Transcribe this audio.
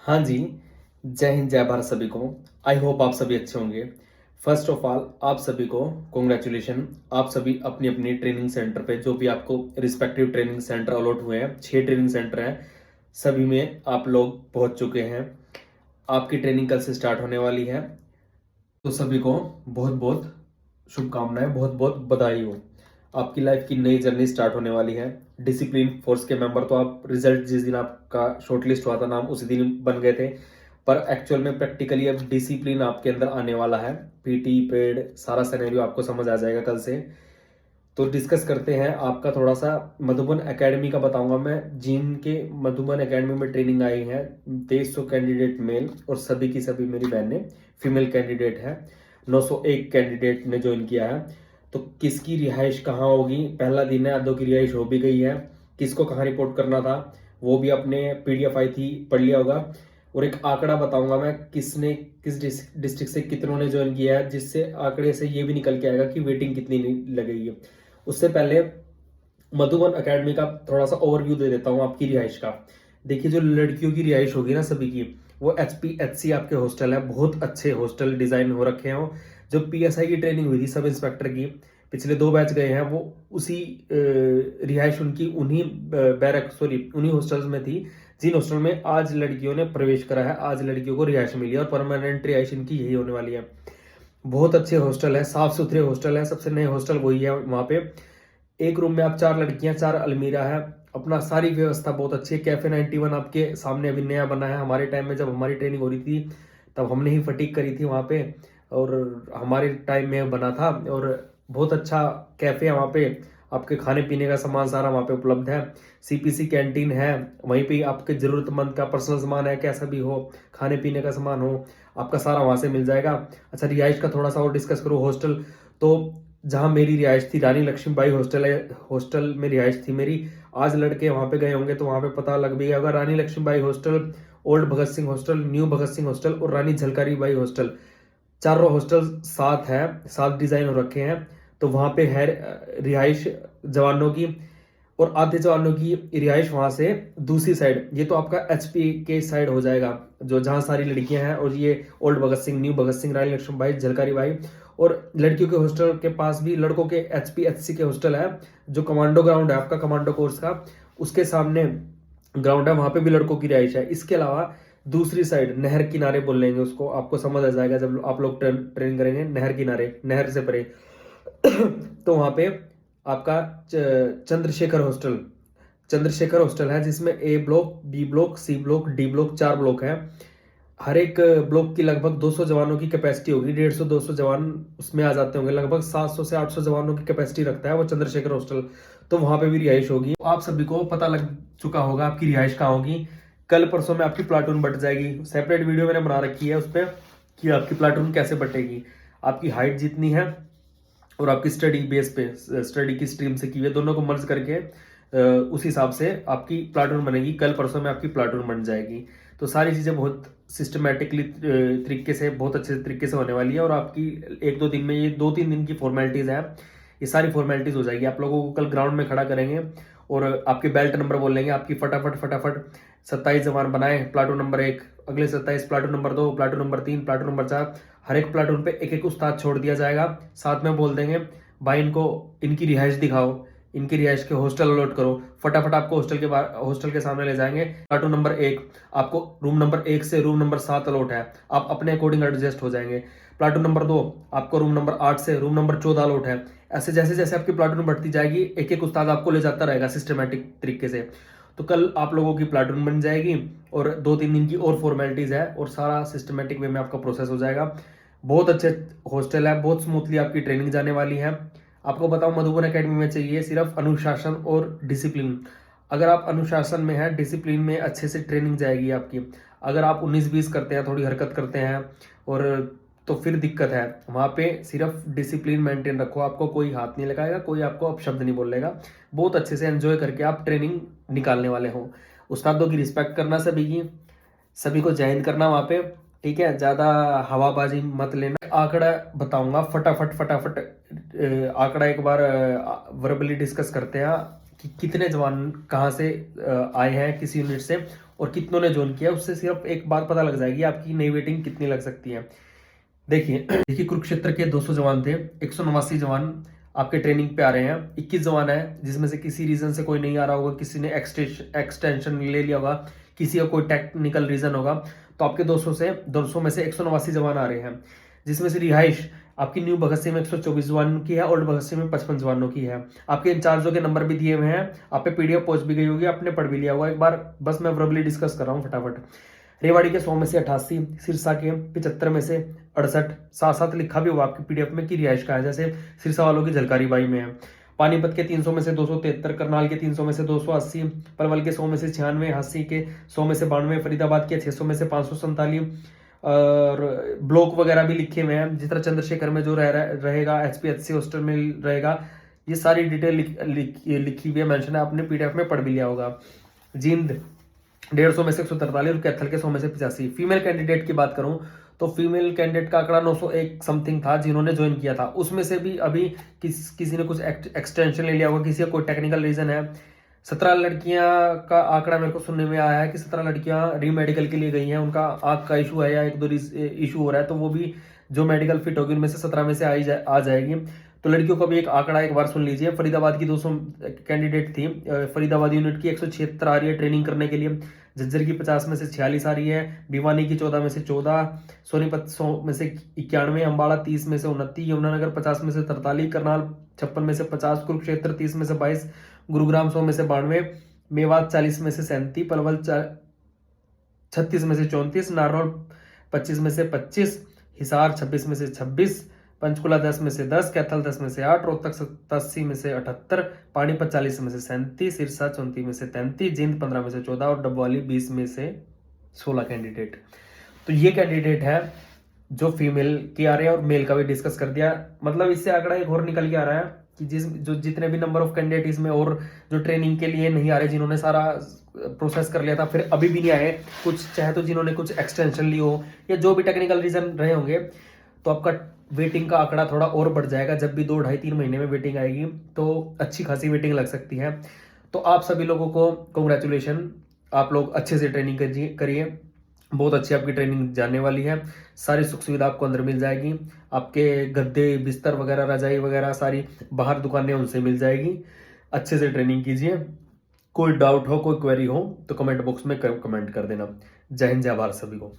हाँ जी, जय हिंद, जय भारत सभी को। आई होप आप सभी अच्छे होंगे। फर्स्ट ऑफ ऑल आप सभी को कॉन्ग्रेचुलेशन। आप सभी अपनी अपनी ट्रेनिंग सेंटर पे जो भी आपको रिस्पेक्टिव ट्रेनिंग सेंटर अलॉट हुए हैं, 6 ट्रेनिंग सेंटर हैं, सभी में आप लोग पहुंच चुके हैं। आपकी ट्रेनिंग कल से स्टार्ट होने वाली है, तो सभी को बहुत बहुत शुभकामनाएं, बहुत बहुत बधाई हो। आपकी लाइफ की नई जर्नी स्टार्ट होने वाली है। डिसिप्लिन फोर्स के मेंबर तो आप रिजल्ट जिस दिन आपका शॉर्टलिस्ट हुआ था नाम उसी दिन बन गए थे, पर एक्चुअल में प्रैक्टिकली अब डिसिप्लिन आपके अंदर आने वाला है। पीटी पेड सारा सिनेरियो आपको समझ आ जाएगा कल से। तो डिस्कस करते हैं आपका थोड़ा सा मधुबन एकेडमी का बताऊंगा मैं। जिनके मधुबन एकेडमी में ट्रेनिंग आई है 2300 कैंडिडेट मेल और सभी की सभी मेरी बहनें फीमेल कैंडिडेट है। 901 कैंडिडेट ने ज्वाइन किया है। तो किसकी रिहाइश कहाँ होगी, पहला दिन है, आधों की रिहाइश हो भी गई है। किसको कहाँ रिपोर्ट करना था वो भी अपने पीडीएफ आई थी, पढ़ लिया होगा। और एक आंकड़ा बताऊंगा मैं, किसने किस डिस्ट्रिक्ट से कितनों ने ज्वाइन किया है, जिससे आंकड़े से ये भी निकल के आएगा कि वेटिंग कितनी लगेगी। उससे पहले मधुबन एकेडमी का थोड़ा सा ओवरव्यू दे देता हूँ आपकी रिहाइश का। देखिए, जो लड़कियों की रिहाइश होगी ना सभी की, वो HPHC आपके हॉस्टल है। बहुत अच्छे हॉस्टल डिजाइन हो रखे हैं। जो PSI की ट्रेनिंग हुई थी सब इंस्पेक्टर की, पिछले 2 बैच गए हैं, वो उसी रिहाइश उनकी उन्हीं बैरक सॉरी उन्हीं हॉस्टल्स में थी जिन हॉस्टल में आज लड़कियों ने प्रवेश करा है। आज लड़कियों को रिहाइश मिली है और परमानेंट रिहाइश इनकी यही होने वाली है। बहुत अच्छे हॉस्टल है, साफ सुथरे हॉस्टल है, सबसे नए हॉस्टल वही है वहां पे। एक रूम में आप 4 लड़कियां, 4 अलमीरा है, अपना सारी व्यवस्था बहुत अच्छी है। कैफे 91 आपके सामने अभी नया बना है। हमारे टाइम में जब हमारी ट्रेनिंग हो रही थी तब हमने ही फटीक करी थी वहां पे, और हमारे टाइम में बना था। और बहुत अच्छा कैफे है वहां पे। आपके खाने पीने का सामान सारा वहां पे उपलब्ध है। CPC कैंटीन है, वहीं पे आपके जरूरतमंद का पर्सनल सामान है, कैसा भी हो, खाने पीने का सामान हो, आपका सारा वहां से मिल जाएगा। अच्छा, रिहाइश का थोड़ा सा और डिस्कस करूँ। हॉस्टल तो जहां मेरी रिहाइश थी रानी लक्ष्मीबाई हॉस्टल है, हॉस्टल में रिहाइश थी मेरी। आज लड़के वहां पे गए होंगे तो वहां पे पता लग भी गया होगा। रानी Lakshmibai hostel, old Bhagat Singh hostel, new Bhagat Singh hostel और रानी झलकारी बाई हॉस्टल, चारों हॉस्टल साथ है, साथ डिजाइन हो रखे हैं। तो वहां पे है रिहाइश जवानों की, और आधे जवानों की रिहाइश वहां से दूसरी साइड। ये तो आपका HP के साइड हो जाएगा, जो जहां सारी लड़कियां हैं। और ये ओल्ड भगत सिंह, न्यू भगत सिंह, रानी लक्ष्मीबाई, झलकारी बाई। और लड़कियों के हॉस्टल के पास भी लड़कों के HPHC के हॉस्टल है, जो कमांडो ग्राउंड है आपका, कमांडो कोर्स का, उसके सामने ग्राउंड है, वहां पे भी लड़कों की रिहाइश है। इसके अलावा दूसरी साइड नहर किनारे बोल लेंगे उसको, आपको समझ आ जाएगा जब आप लोग ट्रेन करेंगे। नहर किनारे, नहर से परे तो वहां पे आपका चंद्रशेखर हॉस्टल, चंद्रशेखर हॉस्टल है, जिसमें A block, B block, C block, D block, 4 block है। हर एक ब्लॉक की लगभग 200 जवानों की कैपेसिटी होगी। 150-200 जवान उसमें आ जाते होंगे। लगभग 700 से 800 जवानों की कैपेसिटी रखता है वो चंद्रशेखर हॉस्टल। तो वहां पे भी रिहाइश होगी। आप सभी को पता लग चुका होगा आपकी रिहाइश कहाँ होगी। कल परसों में आपकी प्लाटून बट जाएगी। सेपरेट वीडियो मैंने बना रखी है उस पर कि आपकी प्लाटून कैसे बटेगी। आपकी हाइट जितनी है और आपकी स्टडी बेस पे, स्टडी की स्ट्रीम से की हुई, दोनों को मर्ज करके उस हिसाब से आपकी प्लाटून बनेगी। कल परसों में आपकी प्लाटून बन जाएगी। तो सारी चीजें बहुत सिस्टमेटिकली तरीके से, बहुत अच्छे तरीके से होने वाली है। और आपकी 1-2 दिन में, ये 2-3 दिन की फॉर्मेलिटीज है, ये सारी फॉर्मेलिटीज हो जाएगी। आप लोगों को कल ग्राउंड में खड़ा करेंगे और आपके बेल्ट नंबर बोल लेंगे। आपकी फटाफट फटाफट 27 जवान बनाए, प्लाटून नंबर 1, अगले 27, platoon number 2, platoon number 3, platoon number 4। हर एक प्लाटून पे एक एक उस्ताद छोड़ दिया जाएगा। साथ में बोल देंगे भाई इनको इनकी रिहाइश दिखाओ, इनकी रिहाइश के हॉस्टल अलॉट करो। फटाफट आपको हॉस्टल के सामने ले जाएंगे। प्लाटून नंबर 1, आपको रूम नंबर 1 से रूम नंबर 7 अलॉट है, आप अपने अकॉर्डिंग एडजस्ट हो जाएंगे। प्लाटून नंबर 2, आपको रूम नंबर 8 से रूम नंबर 14 अलॉट है। ऐसे जैसे जैसे आपकी प्लाटून बढ़ती जाएगी, एक एक उस्ताद आपको ले जाता रहेगा सिस्टमेटिक तरीके से। तो कल आप लोगों की प्लाटून बन जाएगी और 2-3 दिन की और फॉर्मेलिटीज है और सारा सिस्टमेटिक वे में आपका प्रोसेस हो जाएगा। बहुत अच्छे हॉस्टल है, बहुत स्मूथली आपकी ट्रेनिंग जाने वाली है। आपको बताऊं, मधुबन एकेडमी में चाहिए सिर्फ अनुशासन और डिसिप्लिन। अगर आप अनुशासन में हैं, डिसिप्लिन में, अच्छे से ट्रेनिंग जाएगी आपकी। अगर आप 19-20 करते हैं, थोड़ी हरकत करते हैं, और तो फिर दिक्कत है। वहां पे सिर्फ डिसिप्लिन मेंटेन रखो, आपको कोई हाथ नहीं लगाएगा, कोई आपको अपशब्द नहीं बोलेगा। बहुत अच्छे से एंजॉय करके आप ट्रेनिंग निकालने वाले हो। उस्तादों की रिस्पेक्ट करना सभी की, सभी को जय हिंद करना वहां पे, ठीक है। ज्यादा हवाबाजी मत लेना। आंकड़ा बताऊंगा फटाफट फटाफट। आंकड़ा एक बार वर्बली डिस्कस करते हैं कि कितने जवान कहाँ से आए हैं, किस यूनिट से, और कितनों ने ज्वाइन किया, उससे सिर्फ एक बात पता लग जाएगी आपकी नई वेटिंग कितनी लग सकती है। देखिए कुरुक्षेत्र के 200 जवान थे, 189 जवान आपके ट्रेनिंग पे आ रहे हैं, 21 जवान है जिसमें से किसी रीजन से कोई नहीं आ रहा होगा, किसी ने एक्सटेंशन ले लिया होगा, किसी का कोई टेक्निकल रीजन होगा, तो आपके 200 में से 189 जवान आ रहे हैं, जिसमें से रिहाइश आपकी न्यू भगत सिंह में 124 जवानों की है, ओल्ड भगत सिंह में 55 जवानों की है। आपके इंचार्जों के नंबर भी दिए हुए हैं, आप पे पीडीएफ पहुंच भी गई होगी, आपने पढ़ भी लिया होगा एक बार, बस मैं वर्बली डिस्कस कर रहा हूँ फटाफट। रेवाड़ी के 100 में से 88, सिरसा के 75 में से 68, साथ साथ लिखा भी होगा आपकी पीडीएफ में कि रिहाइश का है, जैसे सिरसा वालों की झलकारी बाई में है। पानीपत के 300 में से 273, करनाल के 300 में से 280, पलवल के 100 में से 96, हांसी के 100 में से 92, फरीदाबाद के 600 में से 547, और ब्लॉक वगैरह भी लिखे हुए हैं, जिस तरह चंद्रशेखर में जो रहेगा HPHC हॉस्टल में रहेगा, ये सारी डिटेल लिखी हुई है, मेंशन है, आपने पीडीएफ में पढ़ भी लिया होगा। जींद 150 में से 143 और कैथल के 100 में से 85। फीमेल कैंडिडेट की बात करूं तो फीमेल कैंडिडेट का आंकड़ा 901 समथिंग था जिन्होंने ज्वाइन किया था, उसमें से भी अभी किसी ने कुछ एक्सटेंशन ले लिया होगा, किसी का कोई टेक्निकल रीजन है। 17 लड़कियां का आंकड़ा मेरे को सुनने में आया है कि 17 लड़कियां रीमेडिकल के लिए गई हैं, उनका आंख का इशू है या एक दो इशू हो रहा है, तो वो भी जो मेडिकल फिट होगी उनमें से 17 में से आ जाएगी। तो लड़कियों का भी एक आंकड़ा एक बार सुन लीजिए। फरीदाबाद की 200 कैंडिडेट थी, फरीदाबाद यूनिट की 176 आ रही है ट्रेनिंग करने के लिए, झज्जर की 50 में से 46 आ रही है, भिवानी की 14 में से 14, सोनीपत 100 में से 91, अम्बाड़ा 30 में से 29, यमुनानगर 50 में से 43, करनाल 56 में से 50, कुरुक्षेत्र 30 में से 22, गुरुग्राम 100 में से 92, मेवात 40 में से 37, पलवल 36 में से 34, नारनौल 25 में से 25, हिसार 26 में से 26, पंचकुला 10 में से 10, कैथल 10 में से 8, रोहतक 87 में से 78, पानीपत 40 में से 37, सिरसा 34 में से 33, जींद 15 में से 14 और डबवाली 20 में से 16 कैंडिडेट। तो ये कैंडिडेट है जो फीमेल के आ रहे हैं, और मेल का भी डिस्कस कर दिया। मतलब इससे आंकड़ा एक और निकल के आ रहा है कि जितने भी नंबर ऑफ कैंडिडेट इसमें और जो ट्रेनिंग के लिए नहीं आ रहे, जिन्होंने सारा प्रोसेस कर लिया था फिर अभी भी नहीं आए, कुछ चाहे तो जिन्होंने कुछ एक्सटेंशन ली हो या जो भी टेक्निकल रीजन रहे होंगे, तो आपका वेटिंग का आंकड़ा थोड़ा और बढ़ जाएगा। जब भी 2 ढाई 3 महीने में वेटिंग आएगी तो अच्छी खासी वेटिंग लग सकती है। तो आप सभी लोगों को कॉन्ग्रेचुलेशन, आप लोग अच्छे से ट्रेनिंग करिए, बहुत अच्छी आपकी ट्रेनिंग जाने वाली है, सारी सुख सुविधा आपको अंदर मिल जाएगी, आपके गद्दे बिस्तर वगैरह रजाई वगैरह सारी बाहर दुकानें उनसे मिल जाएगी। अच्छे से ट्रेनिंग कीजिए, कोई डाउट हो कोई क्वेरी हो तो कमेंट बॉक्स में कमेंट कर देना। जय हिंद जय भारत सभी को।